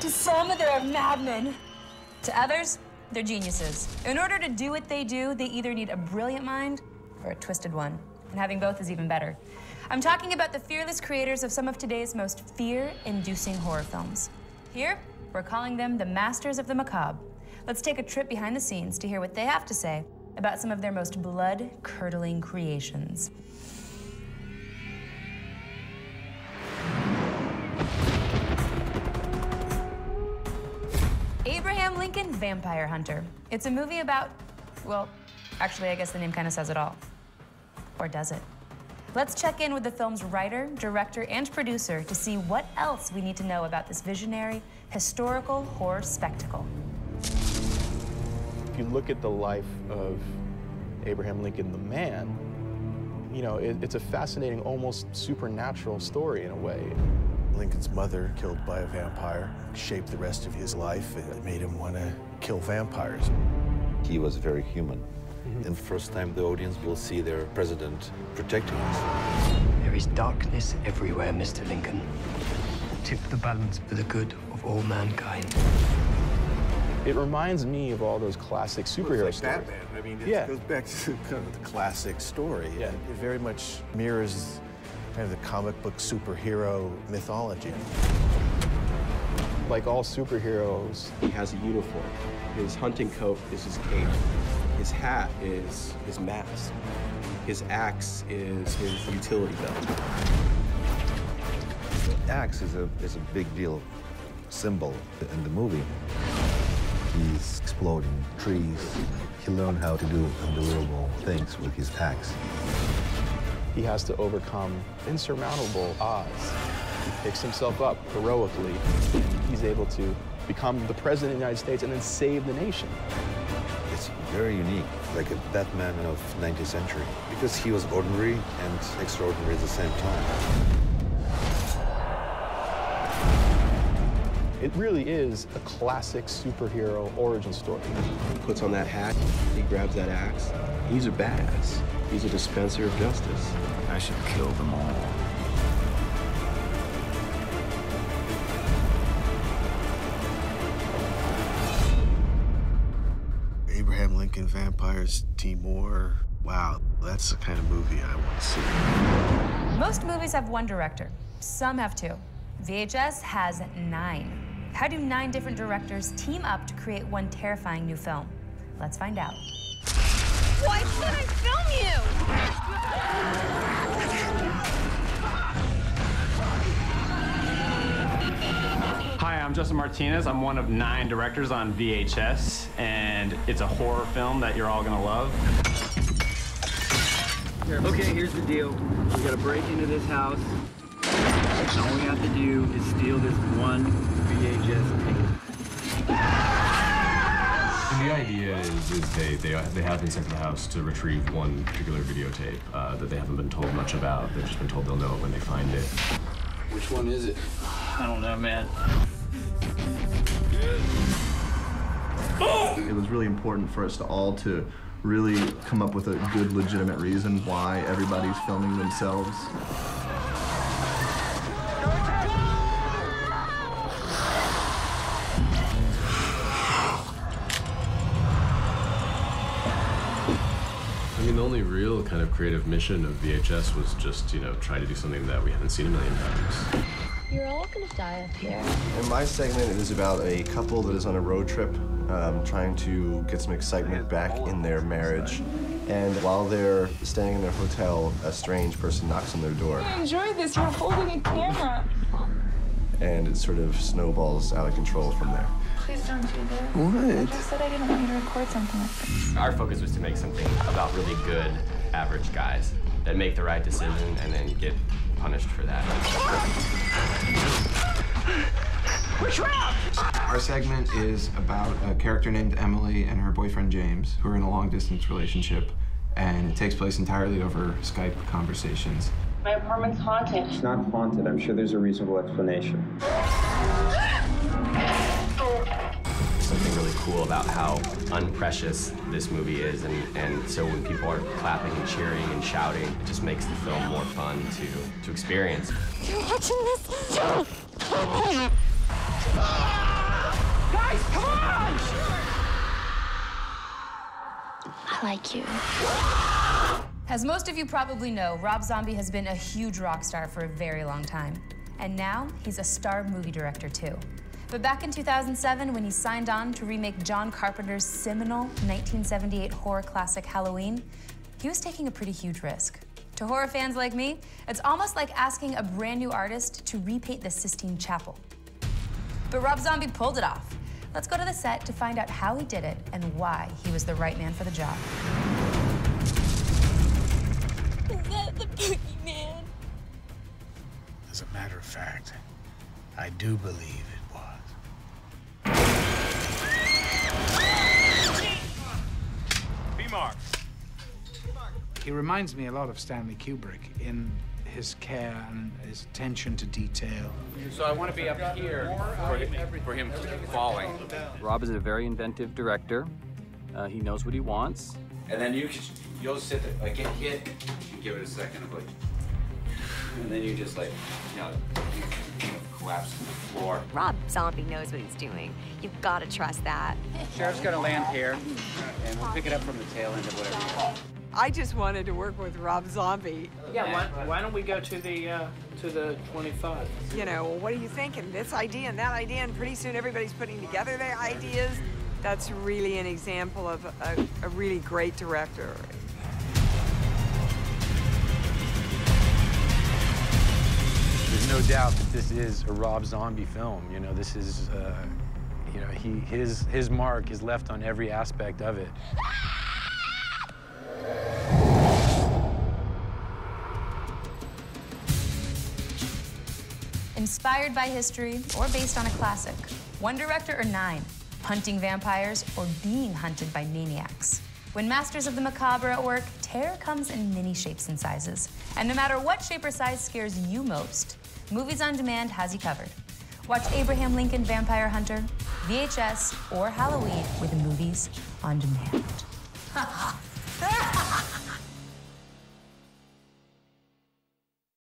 To some, they're madmen. To others, they're geniuses. In order to do what they do, they either need a brilliant mind or a twisted one. And having both is even better. I'm talking about the fearless creators of some of today's most fear-inducing horror films. Here, we're calling them the masters of the macabre. Let's take a trip behind the scenes to hear what they have to say about some of their most blood-curdling creations. Abraham Lincoln, Vampire Hunter. It's a movie about, well, actually, I guess the name kind of says it all. Or does it? Let's check in with the film's writer, director, and producer to see what else we need to know about this visionary, historical horror spectacle. If you look at the life of Abraham Lincoln, the man, you know, it's a fascinating, almost supernatural story in a way. Lincoln's mother, killed by a vampire, shaped the rest of his life. It made him want to kill vampires. He was very human. And first time the audience will see their president protecting us. There is darkness everywhere, Mr. Lincoln. Tip the balance for the good of all mankind. It reminds me of all those classic superhero stories. Batman. I mean, it goes back to kind of the classic story. Yeah. It very much mirrors kind of the comic book superhero mythology. Like all superheroes, he has a uniform. His hunting coat is his cape. His hat is his mask. His axe is his utility belt. The axe is a big deal symbol in the movie. He's exploding trees. He learned how to do unbelievable things with his axe. he has to overcome insurmountable odds. He picks himself up heroically. He's able to become the president of the United States and then save the nation. It's very unique, like a Batman of 19th century, because he was ordinary and extraordinary at the same time. It really is a classic superhero origin story. He puts on that hat, he grabs that axe. He's a badass. He's a dispenser of justice. I should kill them all. Abraham Lincoln, Vampires, Timur. Wow, that's the kind of movie I want to see. Most movies have one director. Some have two. VHS has 9. How do 9 different directors team up to create one terrifying new film? Let's find out. Why should I film you? Hi, I'm Justin Martinez. I'm one of 9 directors on VHS, and it's a horror film that you're all gonna love. Okay, here's the deal. We gotta break into this house. All we have to do is steal this one VHS tape. And the idea is they have been sent to the house to retrieve one particular videotape that they haven't been told much about. They've just been told they'll know it when they find it. Which one is it? I don't know, man. It was really important for us all to really come up with a good, legitimate reason why everybody's filming themselves. I mean, the only real kind of creative mission of VHS was just, try to do something that we haven't seen a million times. You're all gonna die up here. In my segment, it is about a couple that is on a road trip, trying to get some excitement back in their marriage. And while they're staying in their hotel, a strange person knocks on their door. I enjoy this. You're holding a camera. And it sort of snowballs out of control from there. Please don't do this. What? I just said I didn't want you to record something like this. Our focus was to make something about really good, average guys that make the right decision and then get punished for that. We're trapped! Our segment is about a character named Emily and her boyfriend James, who are in a long-distance relationship, and it takes place entirely over Skype conversations. My apartment's haunted. It's not haunted. I'm sure there's a reasonable explanation. Something really cool about how unprecious this movie is, and so when people are clapping and cheering and shouting, it just makes the film more fun to experience. You're watching this? I like you. As most of you probably know, Rob Zombie has been a huge rock star for a very long time. And now he's a star movie director too. But back in 2007, when he signed on to remake John Carpenter's seminal 1978 horror classic Halloween, he was taking a pretty huge risk. To horror fans like me, it's almost like asking a brand new artist to repaint the Sistine Chapel. But Rob Zombie pulled it off. Let's go to the set to find out how he did it and why he was the right man for the job. Is that the boogeyman? As a matter of fact, I do believe it was. B-Mark. He reminds me a lot of Stanley Kubrick in his care and his attention to detail. So I want to be up here for him falling. Rob is a very inventive director. He knows what he wants. And then you'll sit there, like get hit, and give it a second of like, and then you just like, you know, collapse to the floor. Rob Zombie knows what he's doing. You've got to trust that. Sheriff's gonna land here, and we'll pick it up from the tail end of whatever. I just wanted to work with Rob Zombie. Yeah, why don't we go to the 25? You know, what are you thinking? This idea and that idea, and pretty soon everybody's putting together their ideas. That's really an example of a really great director. There's no doubt that this is a Rob Zombie film. You know, this is, you know, his mark is left on every aspect of it. Inspired by history or based on a classic. One director or nine, hunting vampires or being hunted by maniacs. When masters of the macabre are at work, terror comes in many shapes and sizes. And no matter what shape or size scares you most, Movies on Demand has you covered. Watch Abraham Lincoln Vampire Hunter, VHS, or Halloween with Movies on Demand.